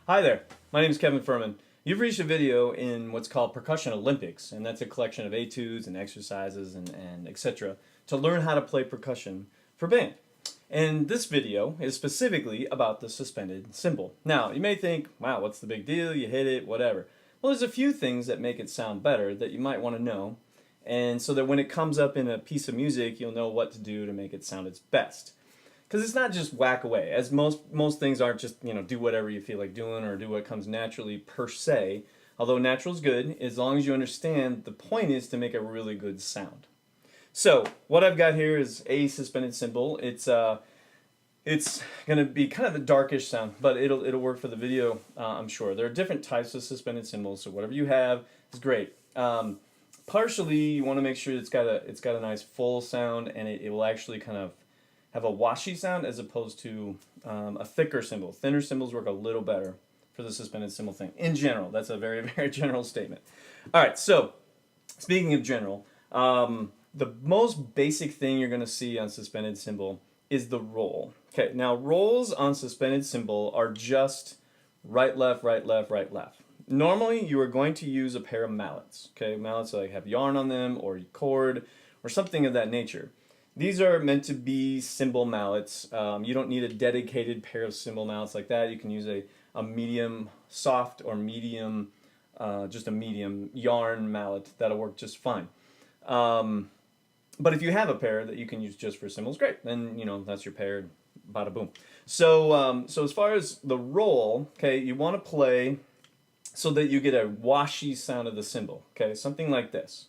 Hi there, my name is Kevin Furman. You've reached a video in what's called Percussion Olympics, and that's a collection of etudes and exercises and etc. to learn how to play percussion for band. And this video is specifically about the suspended cymbal. Now, you may think, wow, what's the big deal? You hit it, whatever. Well, there's a few things that make it sound better that you might want to know, and so that when it comes up in a piece of music, you'll know what to do to make it sound its best. Because it's not just whack away, as most things aren't just, do whatever you feel like doing or do what comes naturally per se. Although natural is good, as long as you understand the point is to make a really good sound. So what I've got here is a suspended cymbal. It's going to be kind of a darkish sound, but it'll work for the video, I'm sure. There are different types of suspended cymbals, so whatever you have is great. Partially, you want to make sure it's got a nice full sound, and it will actually kind of have a washy sound as opposed to a thicker cymbal. Thinner cymbals work a little better for the suspended cymbal thing. In general, that's a very, very general statement. All right, so speaking of general, the most basic thing you're going to see on suspended cymbal is the roll. Okay, now rolls on suspended cymbal are just right, left, right, left, right, left. Normally, you are going to use a pair of mallets. Okay, mallets like have yarn on them or cord or something of that nature. These are meant to be cymbal mallets. You don't need a dedicated pair of cymbal mallets like that. You can use a medium soft or medium, just a medium yarn mallet. That'll work just fine. But if you have a pair that you can use just for cymbals, great. Then, that's your pair, bada boom. So, so as far as the roll, okay, you want to play so that you get a washy sound of the cymbal. Okay, something like this.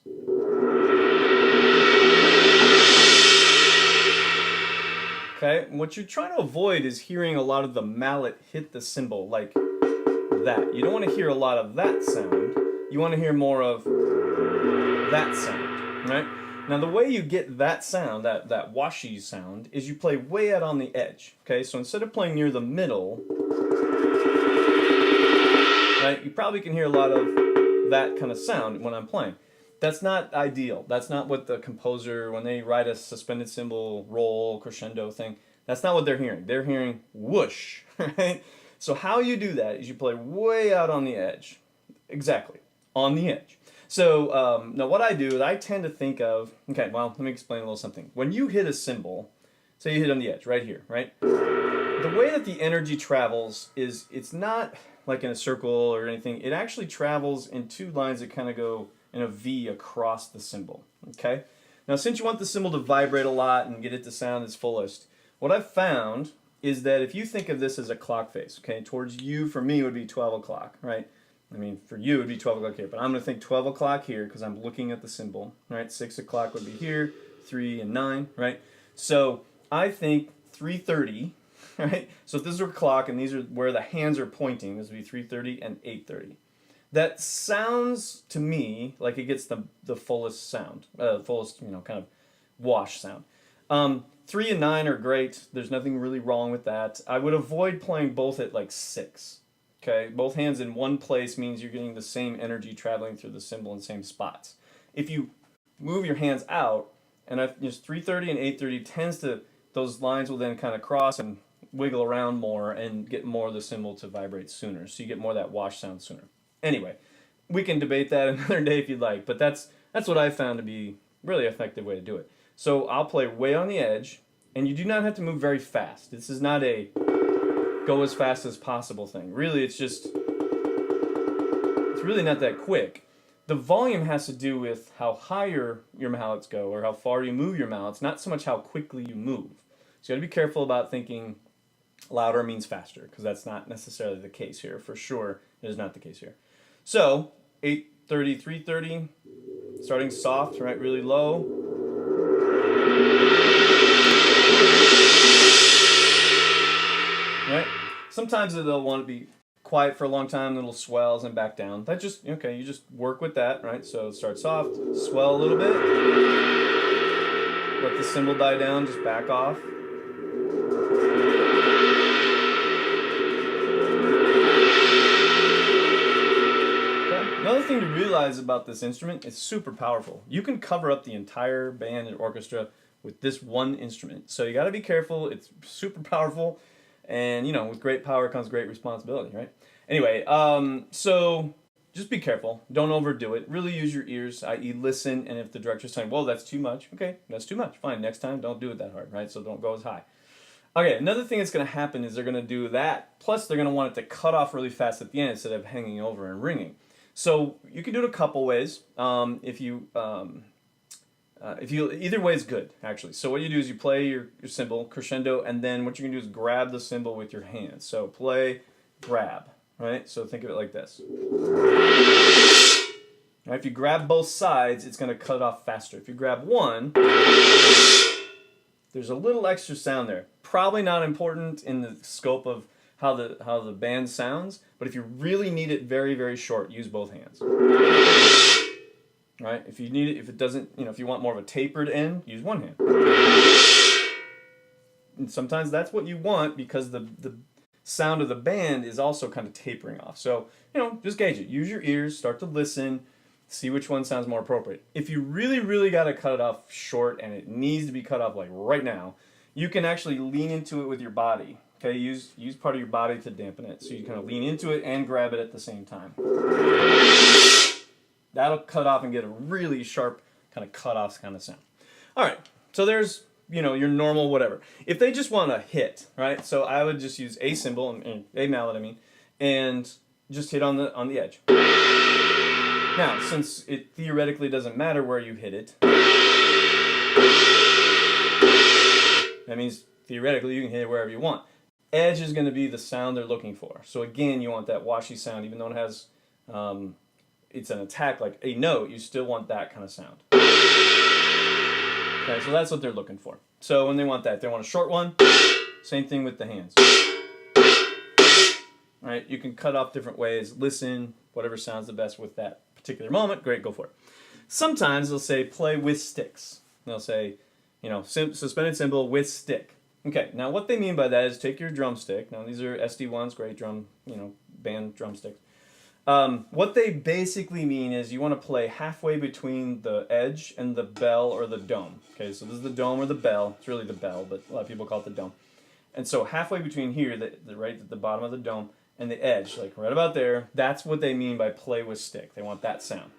Okay, what you're trying to avoid is hearing a lot of the mallet hit the cymbal like that. You don't want to hear a lot of that sound. You want to hear more of that sound, right? Now the way you get that sound, that washy sound, is you play way out on the edge. Okay, so instead of playing near the middle, right, you probably can hear a lot of that kind of sound when I'm playing. That's not ideal. That's not what the composer, when they write a suspended cymbal roll, crescendo thing, that's not what they're hearing. They're hearing whoosh, right? So how you do that is you play way out on the edge. Exactly, on the edge. So now what I do is I tend to think of, okay, well, let me explain a little something. When you hit a cymbal, say you hit on the edge, right here, right? The way that the energy travels is, it's not like in a circle or anything. It actually travels in two lines that kind of go in a V across the cymbal, okay? Now, since you want the cymbal to vibrate a lot and get it to sound its fullest, what I've found is that if you think of this as a clock face, okay, towards you, for me, it would be 12 o'clock, right? I mean, for you, it would be 12 o'clock here, but I'm going to think 12 o'clock here because I'm looking at the cymbal, right? 6 o'clock would be here, 3 and 9, right? So I think 3:30, right? So if this is a clock and these are where the hands are pointing, this would be 3:30 and 8:30. That sounds to me like it gets the fullest sound, fullest, kind of wash sound. 3 and 9 are great. There's nothing really wrong with that. I would avoid playing both at like 6. Okay, both hands in one place means you're getting the same energy traveling through the cymbal in the same spots. If you move your hands out, and just 3:30 and 8:30 tends to, those lines will then kind of cross and wiggle around more and get more of the cymbal to vibrate sooner. So you get more of that wash sound sooner. Anyway, we can debate that another day if you'd like, but that's what I found to be a really effective way to do it. So I'll play way on the edge, and you do not have to move very fast. This is not a go as fast as possible thing. Really, it's really not that quick. The volume has to do with how higher your mallets go or how far you move your mallets, not so much how quickly you move. So you got to be careful about thinking louder means faster, because that's not necessarily the case here. For sure, it is not the case here. So 8:30, 3:30, starting soft, right, really low. Right? Sometimes they'll want to be quiet for a long time, little swells and back down. That just, okay, you just work with that, right? So start soft, swell a little bit. Let the cymbal die down, just back off. Another thing to realize about this instrument, it's super powerful. You can cover up the entire band and orchestra with this one instrument. So you got to be careful. It's super powerful. And, you know, with great power comes great responsibility, right? Anyway, so just be careful. Don't overdo it. Really use your ears, i.e. listen, and if the director's saying, whoa, that's too much, okay, that's too much. Fine, next time, don't do it that hard, right? So don't go as high. Okay, another thing that's going to happen is they're going to do that, plus they're going to want it to cut off really fast at the end instead of hanging over and ringing. So you can do it a couple ways. If you either way is good, actually. So what you do is you play your cymbal, crescendo, and then what you can do is grab the cymbal with your hands. So play, grab, right? So think of it like this. Now, if you grab both sides, it's going to cut it off faster. If you grab one, there's a little extra sound there. Probably not important in the scope of how the band sounds, but if you really need it very, very short, use both hands. Right? If you need it, if it doesn't, you know, if you want more of a tapered end, use one hand. And sometimes that's what you want because the sound of the band is also kind of tapering off. So, you know, just gauge it. Use your ears, start to listen, see which one sounds more appropriate. If you really, really got to cut it off short and it needs to be cut off like right now, you can actually lean into it with your body. Okay, use part of your body to dampen it. So you kind of lean into it and grab it at the same time. That'll cut off and get a really sharp kind of cut off kind of sound. All right, so there's, you know, your normal whatever. If they just want to hit, right? So I would just use a cymbal and a mallet, I mean, and just hit on the edge. Now, since it theoretically doesn't matter where you hit it, that means theoretically you can hit it wherever you want. Edge is going to be the sound they're looking for. So again, you want that washy sound, even though it has, it's an attack like a note, you still want that kind of sound. Okay, so that's what they're looking for. So when they want that, if they want a short one, same thing with the hands. All right, you can cut off different ways, listen, whatever sounds the best with that particular moment, great, go for it. Sometimes they'll say play with sticks. They'll say, you know, suspended cymbal with stick. Okay, now what they mean by that is take your drumstick. Now these are SD1s, great drum, you know, band drumsticks. What they basically mean is you want to play halfway between the edge and the bell or the dome. Okay, so this is the dome or the bell. It's really the bell, but a lot of people call it the dome. And so halfway between here, right at the bottom of the dome, and the edge, like right about there, that's what they mean by play with stick. They want that sound.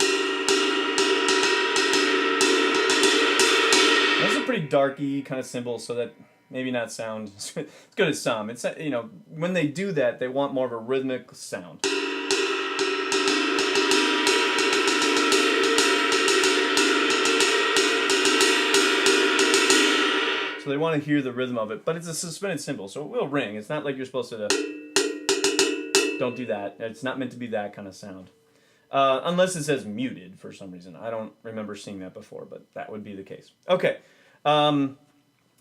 That's a pretty darky kind of cymbal, so that maybe not sound as good as some. It's, you know, when they do that, they want more of a rhythmic sound. So they want to hear the rhythm of it, but it's a suspended cymbal, so it will ring. It's not like you're supposed to. Don't do that. It's not meant to be that kind of sound. Unless it says muted for some reason. I don't remember seeing that before, but that would be the case. Okay.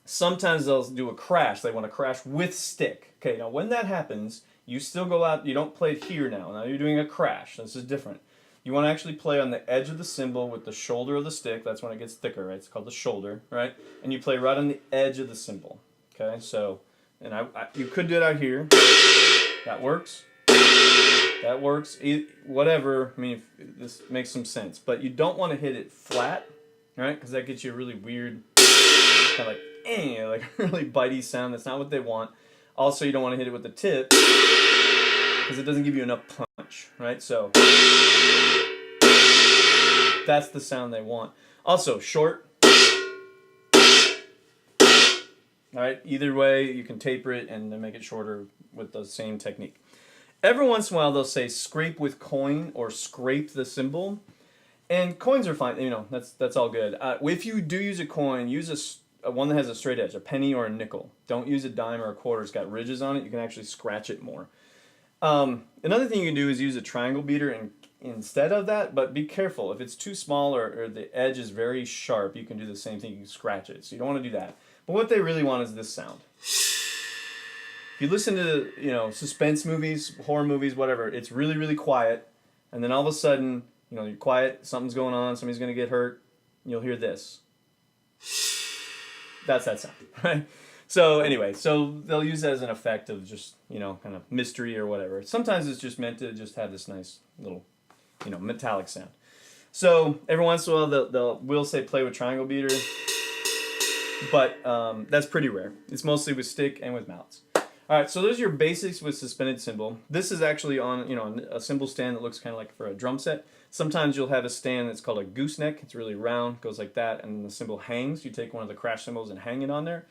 Sometimes they'll do a crash. They want to crash with stick. Okay, now when that happens, you still go out. You don't play it here now. Now you're doing a crash. This is different. You want to actually play on the edge of the cymbal with the shoulder of the stick. That's when it gets thicker, right? It's called the shoulder, right? And you play right on the edge of the cymbal. Okay, so, and you could do it out here. That works. That works. Whatever. I mean, if this makes some sense. But you don't want to hit it flat, right? Because that gets you a really weird, kind of like really bitey sound. That's not what they want. Also, you don't want to hit it with the tip because it doesn't give you enough punch, right? So that's the sound they want. Also, short. All right. Either way, you can taper it and then make it shorter with the same technique. Every once in a while, they'll say scrape with coin or scrape the cymbal. And coins are fine. You know, that's all good. If you do use a coin, use one that has a straight edge, a penny or a nickel. Don't use a dime or a quarter. It's got ridges on it. You can actually scratch it more. Another thing you can do is use a triangle beater instead of that, but be careful. If it's too small or the edge is very sharp, you can do the same thing. You can scratch it. So you don't want to do that. But what they really want is this sound. If you listen to, you know, suspense movies, horror movies, whatever, it's really, really quiet, and then all of a sudden, you know, you're quiet, something's going on, somebody's going to get hurt, and you'll hear this. That's that sound, right? So anyway, so they'll use that as an effect of just, you know, kind of mystery or whatever. Sometimes it's just meant to just have this nice little, you know, metallic sound. So every once in a while, we'll say play with triangle beater, but that's pretty rare. It's mostly with stick and with mallets. All right, so those are your basics with suspended cymbal. This is actually on, a cymbal stand that looks kind of like for a drum set. Sometimes you'll have a stand that's called a gooseneck. It's really round, goes like that, and the cymbal hangs. You take one of the crash cymbals and hang it on there.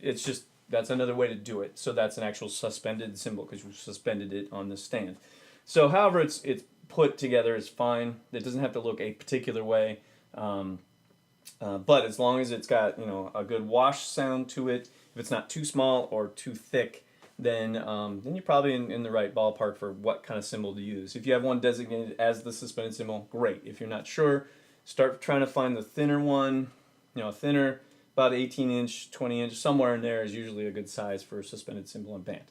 It's just, that's another way to do it. So that's an actual suspended cymbal because you suspended it on the stand. So however it's put together is fine. It doesn't have to look a particular way. But as long as it's got a good wash sound to it, if it's not too small or too thick, then you're probably in the right ballpark for what kind of cymbal to use. If you have one designated as the suspended cymbal, great. If you're not sure, start trying to find the thinner one. Thinner, about 18-inch, 20-inch, somewhere in there is usually a good size for a suspended cymbal and band.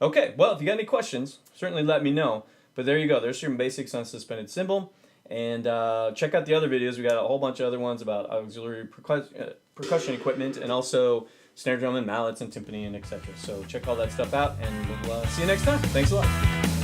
Okay, well, if you got any questions, certainly let me know. But there you go. There's some basics on suspended cymbal. And check out the other videos. We got a whole bunch of other ones about auxiliary percussion equipment and also snare drum and mallets and timpani and etc. So check all that stuff out, and we'll see you next time. Thanks a lot.